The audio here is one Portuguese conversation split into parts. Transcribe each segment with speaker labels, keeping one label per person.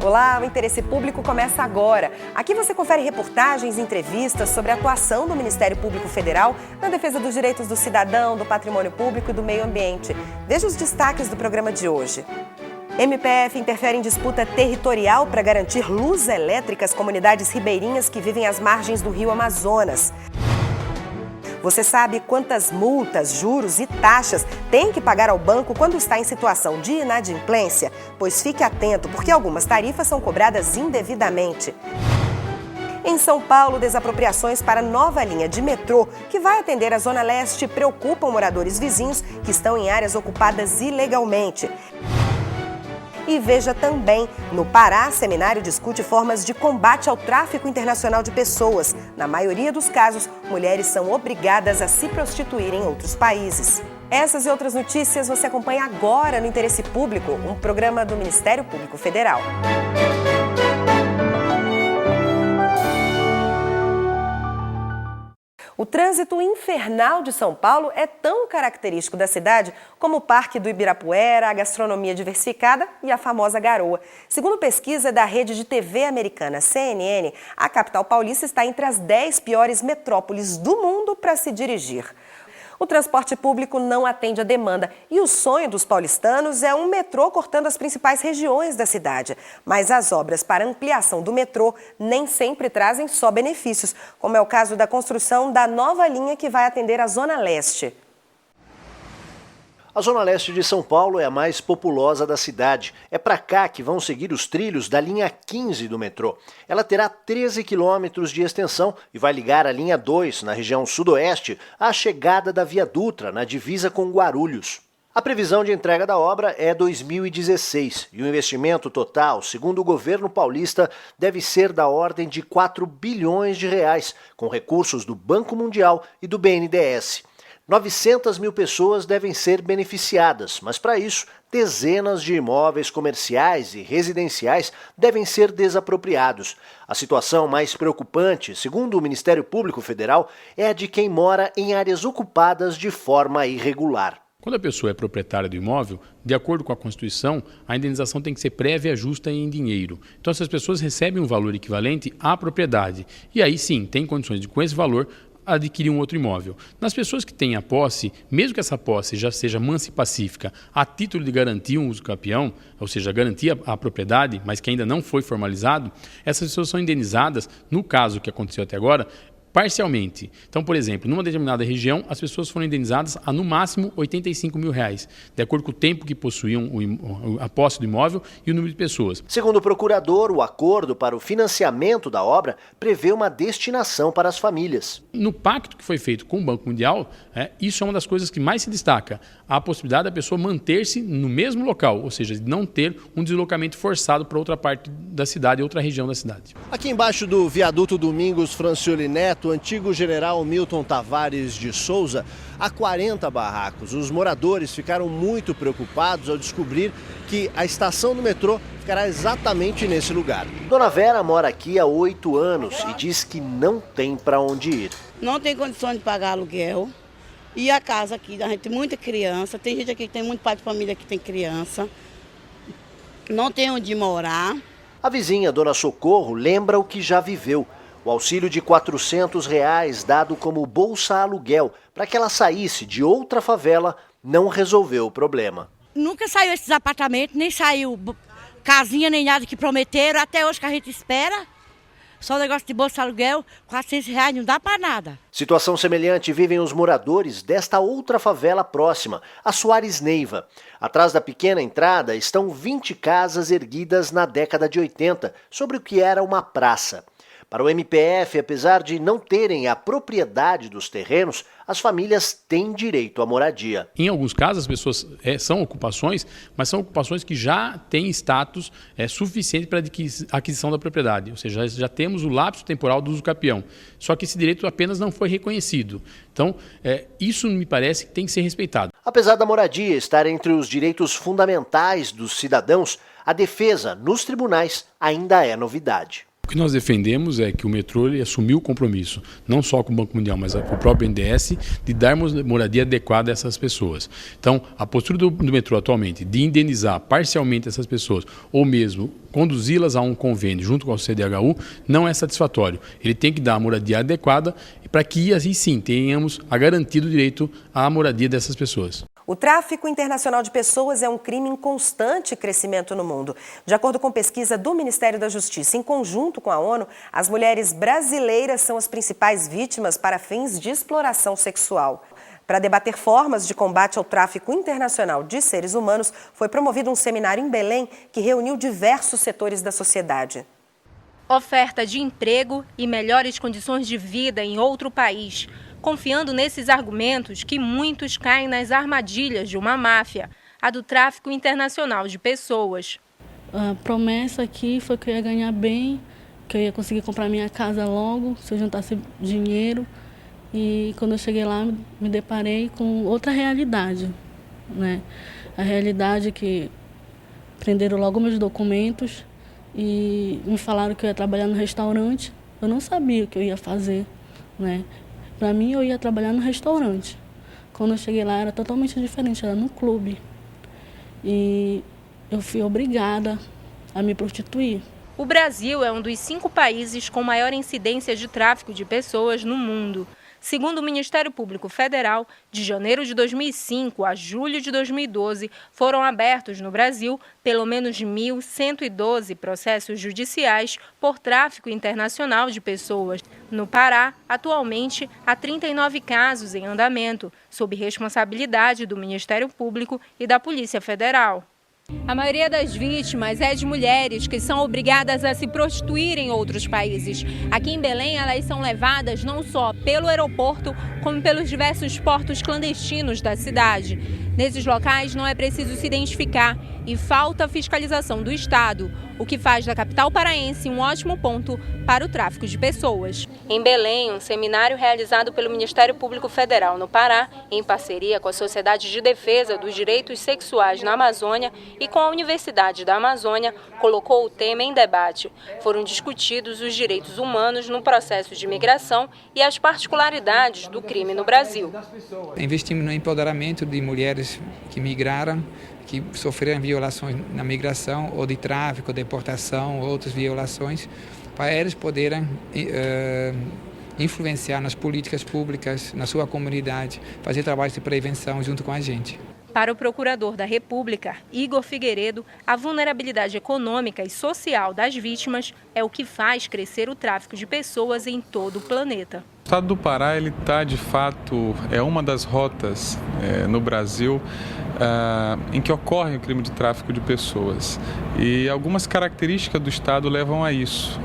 Speaker 1: Olá, o Interesse Público começa agora. Aqui você confere reportagens e entrevistas sobre a atuação do Ministério Público Federal na defesa dos direitos do cidadão, do patrimônio público e do meio ambiente. Veja os destaques do programa de hoje. MPF interfere em disputa territorial para garantir luz elétrica às comunidades ribeirinhas que vivem às margens do rio Amazonas. Você sabe quantas multas, juros e taxas tem que pagar ao banco quando está em situação de inadimplência? Pois fique atento, porque algumas tarifas são cobradas indevidamente. Em São Paulo, desapropriações para nova linha de metrô, que vai atender a Zona Leste, preocupam moradores vizinhos que estão em áreas ocupadas ilegalmente. E veja também, no Pará, seminário discute formas de combate ao tráfico internacional de pessoas. Na maioria dos casos, mulheres são obrigadas a se prostituir em outros países. Essas e outras notícias você acompanha agora no Interesse Público, um programa do Ministério Público Federal. O trânsito infernal de São Paulo é tão característico da cidade como o Parque do Ibirapuera, a gastronomia diversificada e a famosa garoa. Segundo pesquisa da rede de TV americana CNN, a capital paulista está entre as 10 piores metrópoles do mundo para se dirigir. O transporte público não atende à demanda e o sonho dos paulistanos é um metrô cortando as principais regiões da cidade. Mas as obras para ampliação do metrô nem sempre trazem só benefícios, como é o caso da construção da nova linha que vai atender a Zona Leste.
Speaker 2: A Zona Leste de São Paulo é a mais populosa da cidade. É para cá que vão seguir os trilhos da linha 15 do metrô. Ela terá 13 quilômetros de extensão e vai ligar a linha 2, na região sudoeste, à chegada da Via Dutra, na divisa com Guarulhos. A previsão de entrega da obra é 2016 e o investimento total, segundo o governo paulista, deve ser da ordem de 4 bilhões de reais, com recursos do Banco Mundial e do BNDES. 900 mil pessoas devem ser beneficiadas, mas para isso, dezenas de imóveis comerciais e residenciais devem ser desapropriados. A situação mais preocupante, segundo o Ministério Público Federal, é a de quem mora em áreas ocupadas de forma irregular.
Speaker 3: Quando a pessoa é proprietária do imóvel, de acordo com a Constituição, a indenização tem que ser prévia, justa e em dinheiro. Então, essas pessoas recebem um valor equivalente à propriedade. E aí sim, tem condições de, com esse valor, adquirir um outro imóvel. Nas pessoas que têm a posse, mesmo que essa posse já seja mansa e pacífica, a título de garantir um uso capião, ou seja, garantir a propriedade, mas que ainda não foi formalizado, essas pessoas são indenizadas, no caso que aconteceu até agora, parcialmente. Então, por exemplo, numa determinada região, as pessoas foram indenizadas a, no máximo, R$85 mil, de acordo com o tempo que possuíam a posse do imóvel e o número de pessoas.
Speaker 2: Segundo o procurador, o acordo para o financiamento da obra prevê uma destinação para as famílias.
Speaker 3: No pacto que foi feito com o Banco Mundial, isso é uma das coisas que mais se destaca, a possibilidade da pessoa manter-se no mesmo local, ou seja, não ter um deslocamento forçado para outra parte da cidade, outra região da cidade.
Speaker 2: Aqui embaixo do viaduto Domingos Francioli Neto, o antigo general Milton Tavares de Souza, há 40 barracos. Os moradores ficaram muito preocupados ao descobrir que a estação do metrô ficará exatamente nesse lugar. Dona Vera mora aqui há 8 anos e diz que não tem para onde ir.
Speaker 4: Não tem condições de pagar aluguel. E a casa aqui, a gente tem muita criança, tem gente aqui que tem muito pai de família que tem criança. Não tem onde morar.
Speaker 2: A vizinha, Dona Socorro, lembra o que já viveu. O auxílio de R$400 dado como bolsa aluguel para que ela saísse de outra favela não resolveu o problema.
Speaker 5: Nunca saiu esses apartamentos, nem saiu casinha, nem nada que prometeram. Até hoje que a gente espera, só negócio de bolsa aluguel, R$400 não dá para nada.
Speaker 2: Situação semelhante vivem os moradores desta outra favela próxima, a Soares Neiva. Atrás da pequena entrada estão 20 casas erguidas na década de 80, sobre o que era uma praça. Para o MPF, apesar de não terem a propriedade dos terrenos, as famílias têm direito à moradia.
Speaker 3: Em alguns casos, as pessoas são ocupações, mas são ocupações que já têm status suficiente para aquisição da propriedade. Ou seja, já temos o lapso temporal do uso capião. Só que esse direito apenas não foi reconhecido. Então, isso me parece que tem que ser respeitado.
Speaker 2: Apesar da moradia estar entre os direitos fundamentais dos cidadãos, a defesa nos tribunais ainda é novidade.
Speaker 3: O que nós defendemos é que o metrô ele assumiu o compromisso, não só com o Banco Mundial, mas com o próprio BNDES, de darmos moradia adequada a essas pessoas. Então, a postura do metrô atualmente de indenizar parcialmente essas pessoas, ou mesmo conduzi-las a um convênio junto com o CDHU, não é satisfatório. Ele tem que dar a moradia adequada para que, assim sim, tenhamos a garantido direito à moradia dessas pessoas.
Speaker 1: O tráfico internacional de pessoas é um crime em constante crescimento no mundo. De acordo com pesquisa do Ministério da Justiça, em conjunto com a ONU, as mulheres brasileiras são as principais vítimas para fins de exploração sexual. Para debater formas de combate ao tráfico internacional de seres humanos, foi promovido um seminário em Belém que reuniu diversos setores da sociedade.
Speaker 6: Oferta de emprego e melhores condições de vida em outro país. Confiando nesses argumentos que muitos caem nas armadilhas de uma máfia, a do tráfico internacional de pessoas.
Speaker 7: A promessa aqui foi que eu ia ganhar bem, que eu ia conseguir comprar minha casa logo, se eu juntasse dinheiro. E quando eu cheguei lá, me deparei com outra realidade, né? A realidade é que prenderam logo meus documentos e me falaram que eu ia trabalhar no restaurante. Eu não sabia o que eu ia fazer, né? Para mim, eu ia trabalhar no restaurante. Quando eu cheguei lá, era totalmente diferente, era no clube. E eu fui obrigada a me prostituir.
Speaker 6: O Brasil é um dos 5 países com maior incidência de tráfico de pessoas no mundo. Segundo o Ministério Público Federal, de janeiro de 2005 a julho de 2012, foram abertos no Brasil pelo menos 1.112 processos judiciais por tráfico internacional de pessoas. No Pará, atualmente, há 39 casos em andamento, sob responsabilidade do Ministério Público e da Polícia Federal. A maioria das vítimas é de mulheres que são obrigadas a se prostituir em outros países. Aqui em Belém, elas são levadas não só pelo aeroporto, como pelos diversos portos clandestinos da cidade. Nesses locais não é preciso se identificar e falta fiscalização do Estado, o que faz da capital paraense um ótimo ponto para o tráfico de pessoas. Em Belém, um seminário realizado pelo Ministério Público Federal no Pará, em parceria com a Sociedade de Defesa dos Direitos Sexuais na Amazônia e com a Universidade da Amazônia, colocou o tema em debate. Foram discutidos os direitos humanos no processo de migração e as particularidades do crime no Brasil.
Speaker 8: Investimos no empoderamento de mulheres que migraram, que sofreram violações na migração, ou de tráfico, deportação, outras violações, para eles poderem influenciar nas políticas públicas, na sua comunidade, fazer trabalho de prevenção junto com a gente.
Speaker 6: Para o procurador da República, Igor Figueiredo, a vulnerabilidade econômica e social das vítimas é o que faz crescer o tráfico de pessoas em todo o planeta.
Speaker 9: O estado do Pará está, de fato, uma das rotas no Brasil em que ocorre o crime de tráfico de pessoas. E algumas características do estado levam a isso.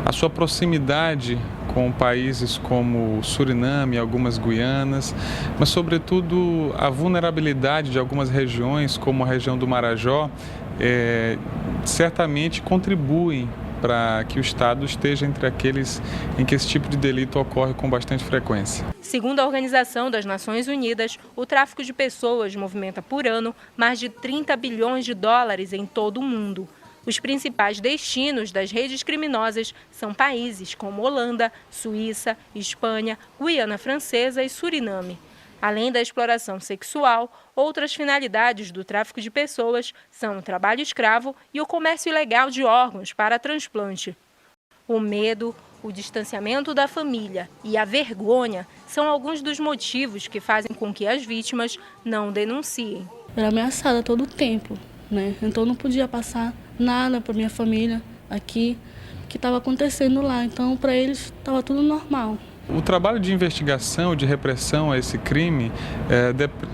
Speaker 9: A sua proximidade com países como Suriname, algumas Guianas, mas sobretudo a vulnerabilidade de algumas regiões, como a região do Marajó, certamente contribuem para que o Estado esteja entre aqueles em que esse tipo de delito ocorre com bastante frequência.
Speaker 6: Segundo a Organização das Nações Unidas, o tráfico de pessoas movimenta por ano mais de 30 bilhões de dólares em todo o mundo. Os principais destinos das redes criminosas são países como Holanda, Suíça, Espanha, Guiana Francesa e Suriname. Além da exploração sexual, outras finalidades do tráfico de pessoas são o trabalho escravo e o comércio ilegal de órgãos para transplante. O medo, o distanciamento da família e a vergonha são alguns dos motivos que fazem com que as vítimas não denunciem.
Speaker 7: Eu era ameaçada a todo tempo, né? Então não podia passar nada para minha família aqui, que estava acontecendo lá. Então para eles estava tudo normal.
Speaker 9: O trabalho de investigação, de repressão a esse crime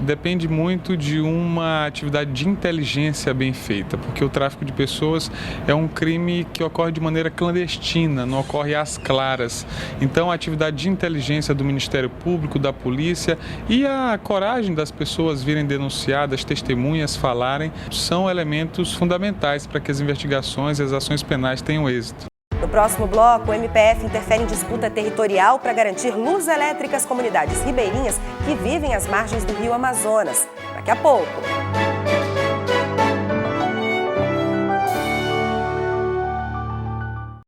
Speaker 9: depende muito de uma atividade de inteligência bem feita, porque o tráfico de pessoas é um crime que ocorre de maneira clandestina, não ocorre às claras. Então a atividade de inteligência do Ministério Público, da polícia e a coragem das pessoas virem denunciar, das testemunhas falarem, são elementos fundamentais para que as investigações e as ações penais tenham êxito.
Speaker 1: No próximo bloco, o MPF interfere em disputa territorial para garantir luz elétrica às comunidades ribeirinhas que vivem às margens do rio Amazonas. Daqui a pouco.